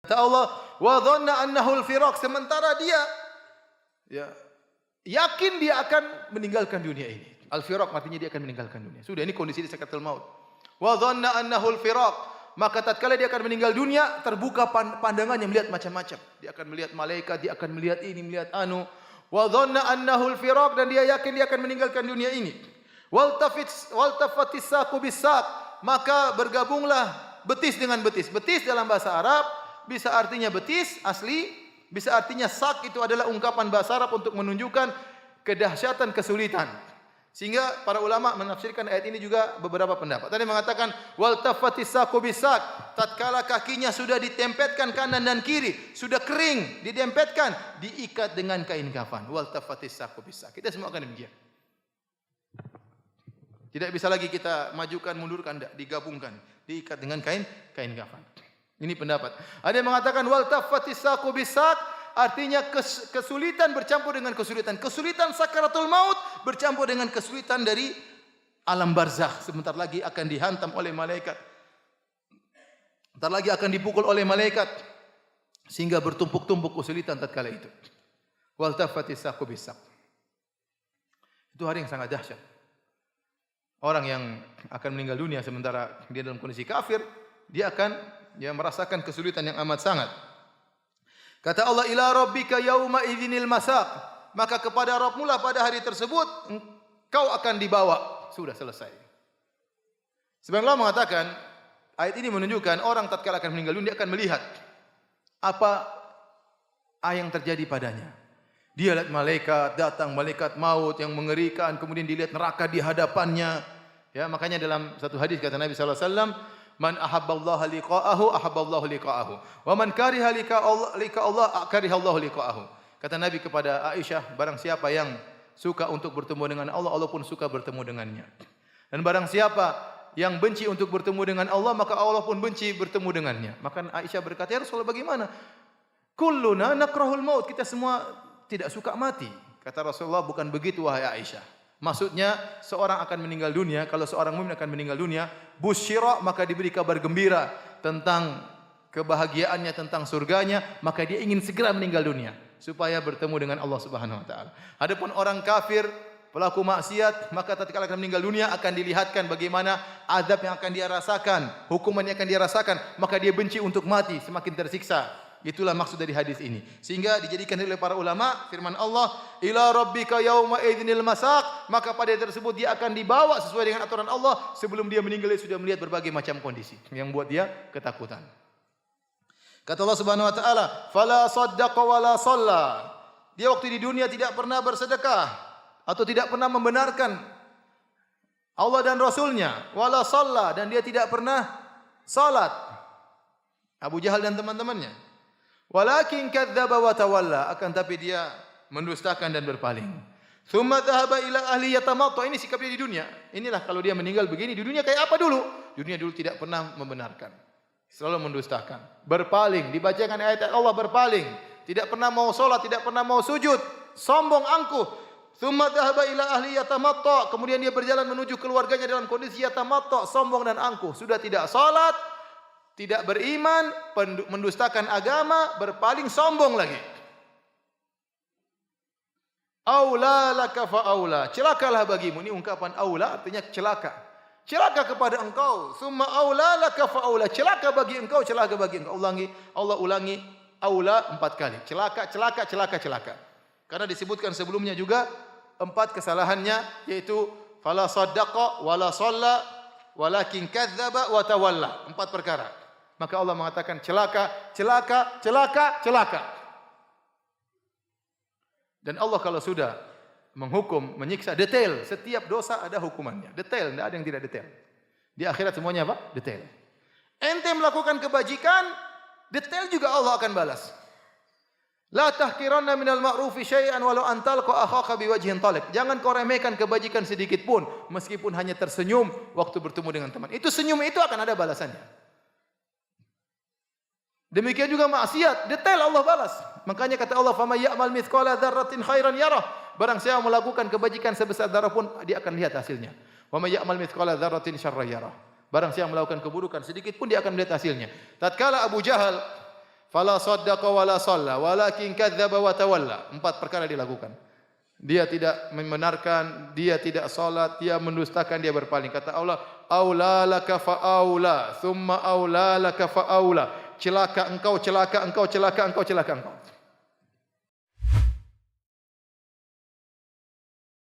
Kata Allah, wa dhanna annahu al-firaq, sementara dia yakin dia akan meninggalkan dunia ini. Al-firaq artinya dia akan meninggalkan dunia. Sudah, ini kondisi di sakaratul maut. Wa dhanna annahu al-firaq, maka tatkala dia akan meninggal dunia, terbuka pandangannya melihat macam-macam. Dia akan melihat malaikat, dia akan melihat ini, melihat anu. Wa dhanna annahu al-firaq, dan dia yakin dia akan meninggalkan dunia ini. Waltafatis saqu bis-saq, maka bergabunglah betis dengan betis. Betis dalam bahasa Arab bisa artinya betis asli, bisa artinya sak, itu adalah ungkapan bahasa Arab untuk menunjukkan kedahsyatan kesulitan. Sehingga para ulama menafsirkan ayat ini juga beberapa pendapat. Tadi mengatakan wal tafatis saqu bisak, tatkala kakinya sudah ditempetkan kanan dan kiri, sudah kering, ditempetkan, diikat dengan kain kafan. Wal tafatis saqu bisak. Kita semua akan demikian. Tidak bisa lagi kita majukan, mundurkan, tidak, digabungkan, diikat dengan kain kafan. Ini pendapat. Ada yang mengatakan wal tafatis saqu bisak, artinya kesulitan bercampur dengan kesulitan. Kesulitan sakaratul maut bercampur dengan kesulitan dari alam barzakh. Sebentar lagi akan dihantam oleh malaikat. Sebentar lagi akan dipukul oleh malaikat. Sehingga bertumpuk-tumpuk kesulitan tatkala itu. Wal tafatis saqu bisak. Itu hari yang sangat dahsyat. Orang yang akan meninggal dunia sementara dia dalam kondisi kafir, dia akan merasakan kesulitan yang amat sangat. Kata Allah, ila rabbika yauma idzinil masaq, maka kepada Rabbmu lah pada hari tersebut engkau akan dibawa. Sudah selesai. Sebenarnya Allah mengatakan, ayat ini menunjukkan orang tatkala akan meninggal dunia dia akan melihat apa yang terjadi padanya. Dia lihat malaikat datang, malaikat maut yang mengerikan, kemudian dilihat neraka di hadapannya. Ya, makanya dalam satu hadis kata Nabi sallallahu alaihi wasallam, man ahabballaha liqa'ahu ahabballahu liqa'ahu, wa man kariha liqa'allah karihallahu liqa'ahu. Kata Nabi kepada Aisyah, barang siapa yang suka untuk bertemu dengan Allah, Allah pun suka bertemu dengannya. Dan barang siapa yang benci untuk bertemu dengan Allah, maka Allah pun benci bertemu dengannya. Maka Aisyah berkata, ya Rasulullah, bagaimana? Kulluna nakrahul maut, kita semua tidak suka mati. Kata Rasulullah, bukan begitu wahai Aisyah. Maksudnya seorang akan meninggal dunia, kalau seorang mukmin akan meninggal dunia, busyira, maka diberi kabar gembira tentang kebahagiaannya, tentang surganya, maka dia ingin segera meninggal dunia supaya bertemu dengan Allah Subhanahu wa taala. Adapun orang kafir, pelaku maksiat, maka tatkala akan meninggal dunia akan dilihatkan bagaimana azab yang akan dia rasakan, hukuman yang akan dia rasakan, maka dia benci untuk mati, semakin tersiksa. Itulah maksud dari hadis ini. Sehingga dijadikan oleh para ulama firman Allah, ila rabbika yauma idzinil masaq, maka pada hari tersebut dia akan dibawa sesuai dengan aturan Allah. Sebelum dia meninggal dia sudah melihat berbagai macam kondisi yang buat dia ketakutan. Kata Allah Subhanahu wa taala, fala saddaqa wala shalla. Dia waktu di dunia tidak pernah bersedekah atau tidak pernah membenarkan Allah dan Rasulnya, wala shalla, dan dia tidak pernah salat. Abu Jahal dan teman-temannya. Walakin kadzdzaba wa tawalla, akan tapi dia mendustakan dan berpaling. Tsumma dhahaba ila ahli yatamatta, ini sikapnya di dunia. Inilah kalau dia meninggal begini, di dunia kayak apa dulu? Dunia dulu tidak pernah membenarkan. Selalu mendustakan, berpaling, dibacakan ayat Allah berpaling, tidak pernah mau salat, tidak pernah mau sujud, sombong angkuh. Tsumma dhahaba ila ahli yatamatta, kemudian dia berjalan menuju keluarganya dalam kondisi yatamatta, sombong dan angkuh, sudah tidak salat, tidak beriman, mendustakan agama, berpaling, sombong lagi. Aula laka fa aula, celakalah bagimu. Ini ungkapan aula artinya celaka. Celaka kepada engkau. Summa aula laka fa aula, celaka bagi engkau, celaka bagi engkau. Allah ulangi aula 4 kali. Celaka, celaka, celaka, celaka. Karena disebutkan sebelumnya juga 4 kesalahannya, yaitu fala saddaqa wala shalla walakin kadzdzaba wa tawalla. 4 perkara. Maka Allah mengatakan celaka, celaka, celaka, celaka. Dan Allah kalau sudah menghukum, menyiksa, detail. Setiap dosa ada hukumannya. Detail, tidak ada yang tidak detail. Di akhirat semuanya apa? Detail. Ente melakukan kebajikan, detail juga Allah akan balas. La tahqiranna minal ma'rufi syai'an walau an talqa akhaka biwajhin talib. Jangan kau remehkan kebajikan sedikit pun, meskipun hanya tersenyum waktu bertemu dengan teman. Itu senyum itu akan ada balasannya. Demikian juga maksiat, detail Allah balas. Makanya kata Allah, "Faman ya'mal mithqala dzarratin khairan yarah." Barang siapa melakukan kebajikan sebesar zarah pun dia akan lihat hasilnya. "Wa may ya'mal mithqala dzarratin syarran yarah." Barang siapa melakukan keburukan sedikit pun dia akan melihat hasilnya. Tatkala Abu Jahal Fala saddaqa wala shalla walakin kadzdzaba wa tawalla. 4 perkara dilakukan. Dia tidak membenarkan, dia tidak salat, dia mendustakan, dia berpaling. Kata Allah, aula laka fa aula, thumma aula laka fa aula. Celaka engkau, celaka engkau, celaka engkau, celaka engkau.